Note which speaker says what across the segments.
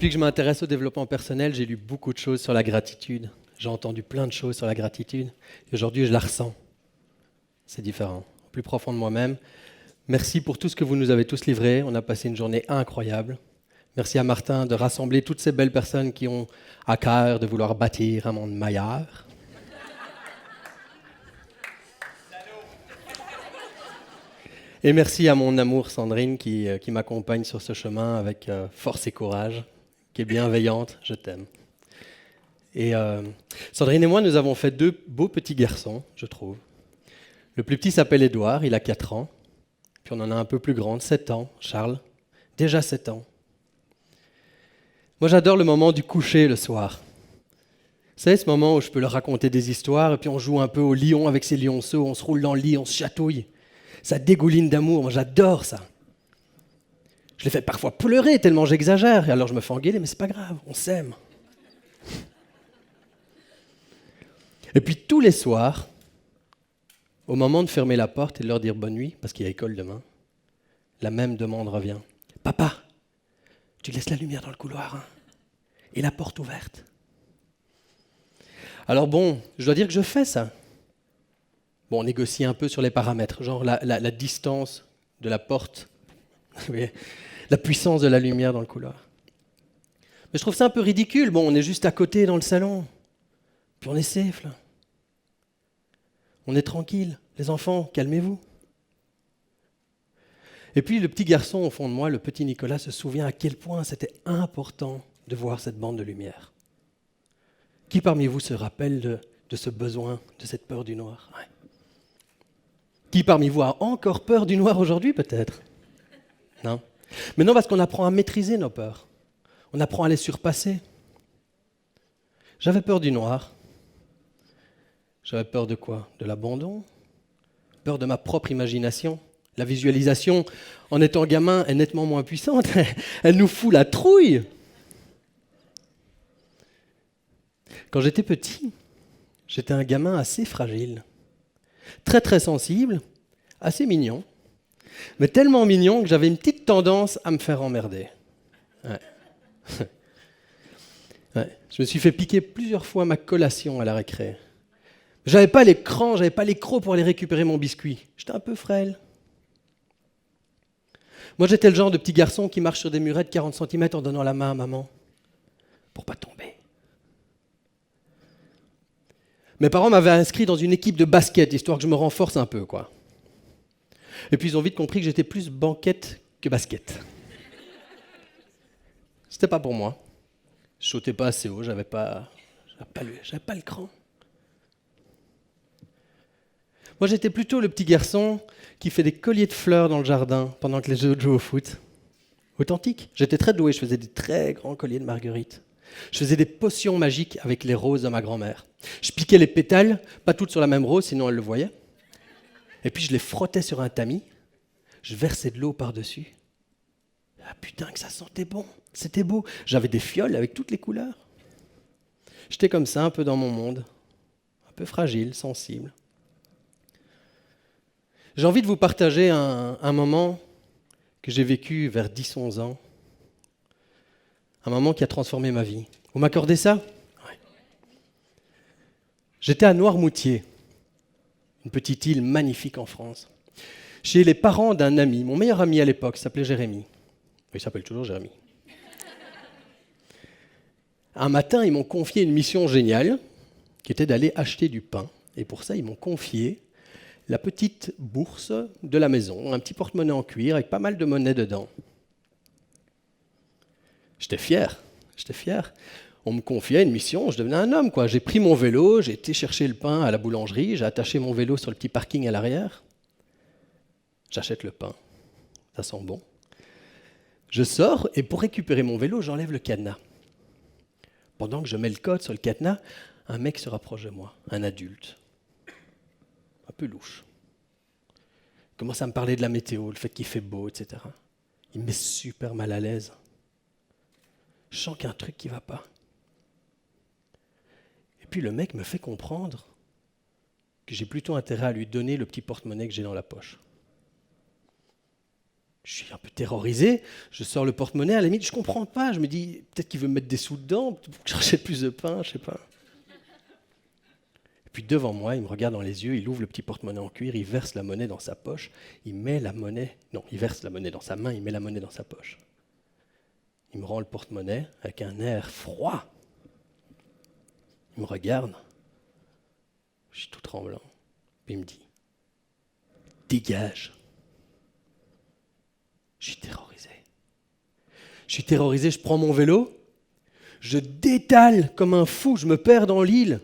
Speaker 1: Depuis que je m'intéresse au développement personnel, j'ai lu beaucoup de choses sur la gratitude. J'ai entendu plein de choses sur la gratitude. Et aujourd'hui, je la ressens. C'est différent. Au plus profond de moi-même. Merci pour tout ce que vous nous avez tous livré. On a passé une journée incroyable. Merci à Martin de rassembler toutes ces belles personnes qui ont à cœur de vouloir bâtir un monde meilleur. Et merci à mon amour Sandrine qui m'accompagne sur ce chemin avec force et courage, qui est bienveillante, je t'aime. Et Sandrine et moi, nous avons fait 2 beaux petits garçons, je trouve. Le plus petit s'appelle Édouard, il a 4 ans. Puis on en a un peu plus grande, 7 ans, Charles. Déjà 7 ans. Moi, j'adore le moment du coucher le soir. Vous savez, ce moment où je peux leur raconter des histoires et puis on joue un peu au lion avec ses lionceaux, on se roule dans le lit, on se chatouille. Ça dégouline d'amour, moi j'adore ça. Je les fais parfois pleurer tellement j'exagère, et alors je me fais engueuler, mais c'est pas grave, on s'aime. Et puis tous les soirs, au moment de fermer la porte et de leur dire bonne nuit, parce qu'il y a école demain, la même demande revient. Papa, tu laisses la lumière dans le couloir, hein, et la porte ouverte. Alors bon, je dois dire que je fais ça. Bon, on négocie un peu sur les paramètres, genre la distance de la porte, la puissance de la lumière dans le couloir. Mais je trouve ça un peu ridicule. Bon, on est juste à côté dans le salon, puis on est safe là. On est tranquille. Les enfants, calmez-vous. Et puis le petit garçon au fond de moi, le petit Nicolas, se souvient à quel point c'était important de voir cette bande de lumière. Qui parmi vous se rappelle de ce besoin, de cette peur du noir? Ouais. Qui parmi vous a encore peur du noir aujourd'hui, peut-être? Non. Mais non, parce qu'on apprend à maîtriser nos peurs. On apprend à les surpasser. J'avais peur du noir. J'avais peur de quoi? De l'abandon? Peur de ma propre imagination? La visualisation, en étant gamin, est nettement moins puissante. Elle nous fout la trouille. Quand j'étais petit, j'étais un gamin assez fragile. Très très sensible, assez mignon, mais tellement mignon que j'avais une petite tendance à me faire emmerder. Ouais. Ouais. Je me suis fait piquer plusieurs fois ma collation à la récré. J'avais pas l'écran, j'avais pas les crocs pour aller récupérer mon biscuit. J'étais un peu frêle. Moi j'étais le genre de petit garçon qui marche sur des murets de 40 cm en donnant la main à maman pour pas tomber. Mes parents m'avaient inscrit dans une équipe de basket, histoire que je me renforce un peu, quoi. Et puis ils ont vite compris que j'étais plus banquette que basket. C'était pas pour moi. Je sautais pas assez haut, j'avais pas le cran. Moi j'étais plutôt le petit garçon qui fait des colliers de fleurs dans le jardin pendant que les autres jouent au foot. Authentique. J'étais très doué, je faisais des très grands colliers de marguerites. Je faisais des potions magiques avec les roses de ma grand-mère. Je piquais les pétales, pas toutes sur la même rose, sinon elle le voyait. Et puis je les frottais sur un tamis. Je versais de l'eau par-dessus. Ah putain que ça sentait bon, c'était beau. J'avais des fioles avec toutes les couleurs. J'étais comme ça, un peu dans mon monde. Un peu fragile, sensible. J'ai envie de vous partager un moment que j'ai vécu vers 10-11 ans. Un moment qui a transformé ma vie. Vous m'accordez ça? Ouais. J'étais à Noirmoutier, une petite île magnifique en France, chez les parents d'un ami, mon meilleur ami à l'époque, s'appelait Jérémy. Il s'appelle toujours Jérémy. Un matin, ils m'ont confié une mission géniale, qui était d'aller acheter du pain. Et pour ça, ils m'ont confié la petite bourse de la maison, un petit porte-monnaie en cuir avec pas mal de monnaie dedans. J'étais fier. On me confiait une mission, je devenais un homme, quoi. J'ai pris mon vélo, j'ai été chercher le pain à la boulangerie, j'ai attaché mon vélo sur le petit parking à l'arrière. J'achète le pain, ça sent bon. Je sors et pour récupérer mon vélo, j'enlève le cadenas. Pendant que je mets le code sur le cadenas, un mec se rapproche de moi, un adulte, un peu louche. Il commence à me parler de la météo, le fait qu'il fait beau, etc. Il me met super mal à l'aise. Je sens qu'il y a un truc qui ne va pas. Et puis le mec me fait comprendre que j'ai plutôt intérêt à lui donner le petit porte-monnaie que j'ai dans la poche. Je suis un peu terrorisé, je sors le porte-monnaie, à la limite, je ne comprends pas. Je me dis, peut-être qu'il veut me mettre des sous dedans, pour que j'achète plus de pain, je ne sais pas. Et puis devant moi, il me regarde dans les yeux, il ouvre le petit porte-monnaie en cuir, il verse la monnaie dans sa poche, il verse la monnaie dans sa main, il met la monnaie dans sa poche. Il me rend le porte-monnaie avec un air froid. Il me regarde, je suis tout tremblant, puis il me dit, dégage. Je suis terrorisé. Je suis terrorisé, je prends mon vélo, je détale comme un fou, je me perds dans l'île.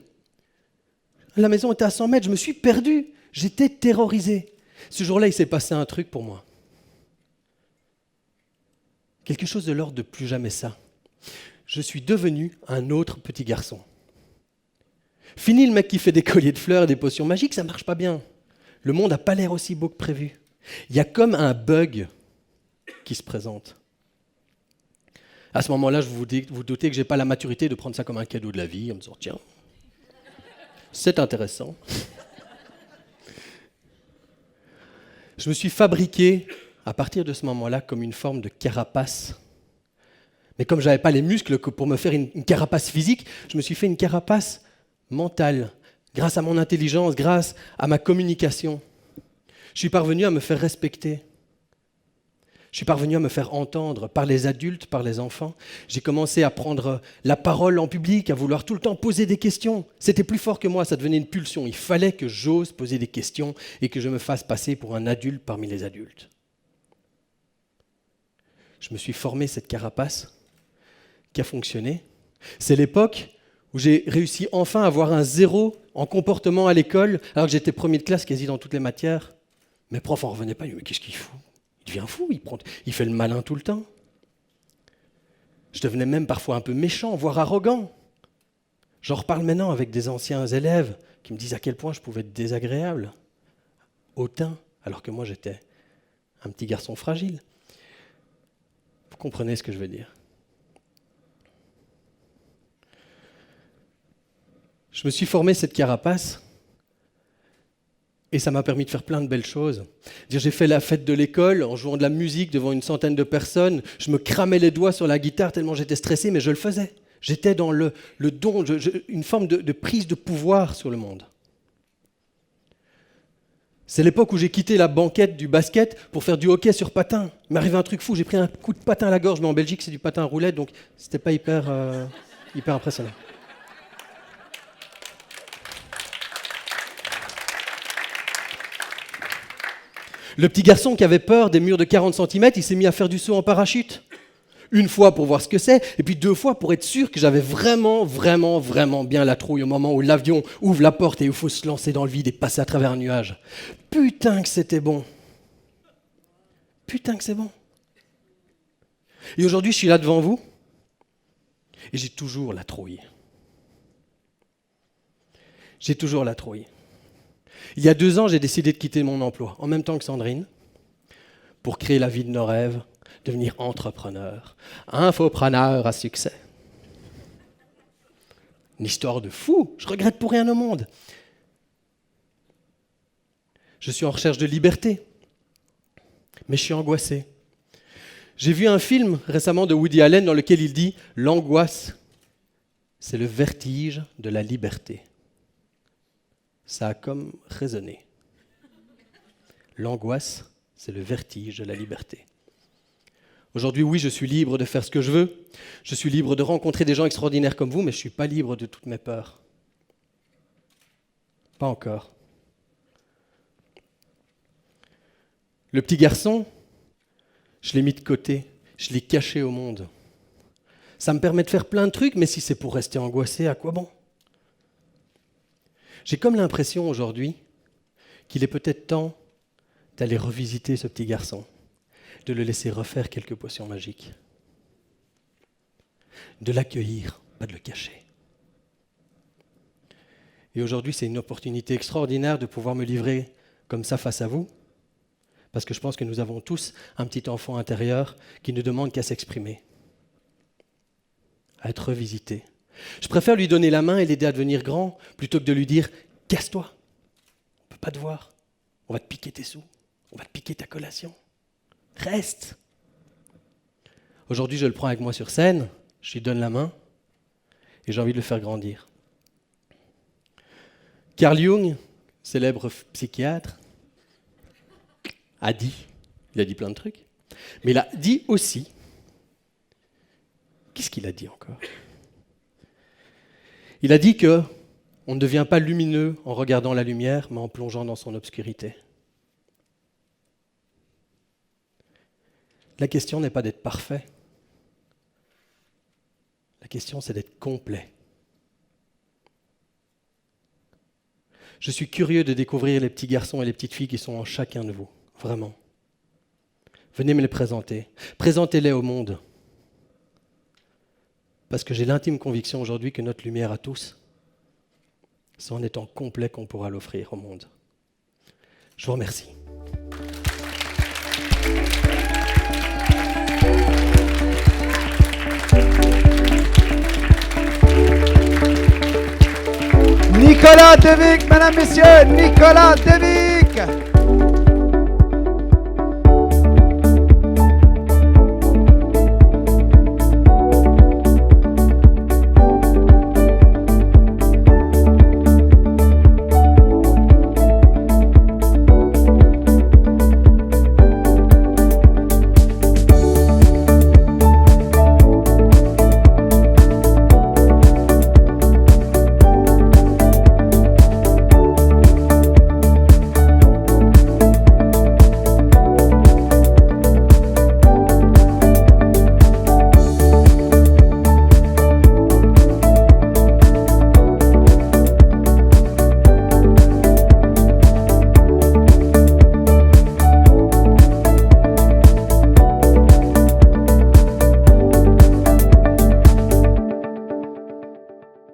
Speaker 1: La maison était à 100 mètres, je me suis perdu, j'étais terrorisé. Ce jour-là, il s'est passé un truc pour moi. Quelque chose de l'ordre de plus jamais ça. Je suis devenu un autre petit garçon. Fini le mec qui fait des colliers de fleurs et des potions magiques, ça ne marche pas bien. Le monde n'a pas l'air aussi beau que prévu. Il y a comme un bug qui se présente. À ce moment-là, vous doutez que je n'ai pas la maturité de prendre ça comme un cadeau de la vie, en me disant, tiens, c'est intéressant. Je me suis fabriqué, à partir de ce moment-là, comme une forme de carapace. Mais comme je n'avais pas les muscles pour me faire une carapace physique, je me suis fait une carapace mentale, grâce à mon intelligence, grâce à ma communication. Je suis parvenu à me faire respecter. Je suis parvenu à me faire entendre par les adultes, par les enfants. J'ai commencé à prendre la parole en public, à vouloir tout le temps poser des questions. C'était plus fort que moi, ça devenait une pulsion. Il fallait que j'ose poser des questions et que je me fasse passer pour un adulte parmi les adultes. Je me suis formé cette carapace qui a fonctionné. C'est l'époque où j'ai réussi enfin à avoir un 0 en comportement à l'école, alors que j'étais premier de classe quasi dans toutes les matières. Mes profs n'en revenaient pas, mais qu'est-ce qu'il fout ? Il devient fou, il fait le malin tout le temps. Je devenais même parfois un peu méchant, voire arrogant. J'en reparle maintenant avec des anciens élèves qui me disent à quel point je pouvais être désagréable, hautain, alors que moi j'étais un petit garçon fragile. Vous comprenez ce que je veux dire ? Je me suis formé cette carapace et ça m'a permis de faire plein de belles choses. J'ai fait la fête de l'école en jouant de la musique devant une centaine de personnes. Je me cramais les doigts sur la guitare tellement j'étais stressé, mais je le faisais. J'étais dans le don, une forme de prise de pouvoir sur le monde. C'est l'époque où j'ai quitté la banquette du basket pour faire du hockey sur patin. Il m'est arrivé un truc fou, j'ai pris un coup de patin à la gorge, mais en Belgique c'est du patin à roulette, donc c'était pas hyper impressionnant. Le petit garçon qui avait peur des murs de 40 cm, il s'est mis à faire du saut en parachute. Une fois pour voir ce que c'est, et puis 2 fois pour être sûr que j'avais vraiment bien la trouille au moment où l'avion ouvre la porte et où il faut se lancer dans le vide et passer à travers un nuage. Putain que c'était bon. Putain que c'est bon. Et aujourd'hui, je suis là devant vous, et j'ai toujours la trouille. J'ai toujours la trouille. Il y a 2 ans, j'ai décidé de quitter mon emploi, en même temps que Sandrine, pour créer la vie de nos rêves, devenir entrepreneur, infopreneur à succès. Une histoire de fou, je regrette pour rien au monde. Je suis en recherche de liberté, mais je suis angoissé. J'ai vu un film récemment de Woody Allen dans lequel il dit « L'angoisse, c'est le vertige de la liberté ». Ça a comme résonné. L'angoisse, c'est le vertige de la liberté. Aujourd'hui, oui, je suis libre de faire ce que je veux. Je suis libre de rencontrer des gens extraordinaires comme vous, mais je ne suis pas libre de toutes mes peurs. Pas encore. Le petit garçon, je l'ai mis de côté, je l'ai caché au monde. Ça me permet de faire plein de trucs, mais si c'est pour rester angoissé, à quoi bon ? J'ai comme l'impression aujourd'hui qu'il est peut-être temps d'aller revisiter ce petit garçon, de le laisser refaire quelques potions magiques, de l'accueillir, pas de le cacher. Et aujourd'hui, c'est une opportunité extraordinaire de pouvoir me livrer comme ça face à vous, parce que je pense que nous avons tous un petit enfant intérieur qui ne demande qu'à s'exprimer, à être revisité. Je préfère lui donner la main et l'aider à devenir grand, plutôt que de lui dire « Casse-toi, on ne peut pas te voir, on va te piquer tes sous, on va te piquer ta collation. » Reste. Aujourd'hui, je le prends avec moi sur scène, je lui donne la main et j'ai envie de le faire grandir. Carl Jung, célèbre psychiatre, a dit, il a dit plein de trucs, mais il a dit aussi, qu'est-ce qu'il a dit encore ? Il a dit que on ne devient pas lumineux en regardant la lumière, mais en plongeant dans son obscurité. La question n'est pas d'être parfait. La question, c'est d'être complet. Je suis curieux de découvrir les petits garçons et les petites filles qui sont en chacun de vous, vraiment. Venez me les présenter. Présentez-les au monde. Parce que j'ai l'intime conviction aujourd'hui que notre lumière à tous, c'est en étant complet qu'on pourra l'offrir au monde. Je vous remercie.
Speaker 2: Nicolas Devic, mesdames, messieurs, Nicolas Devic.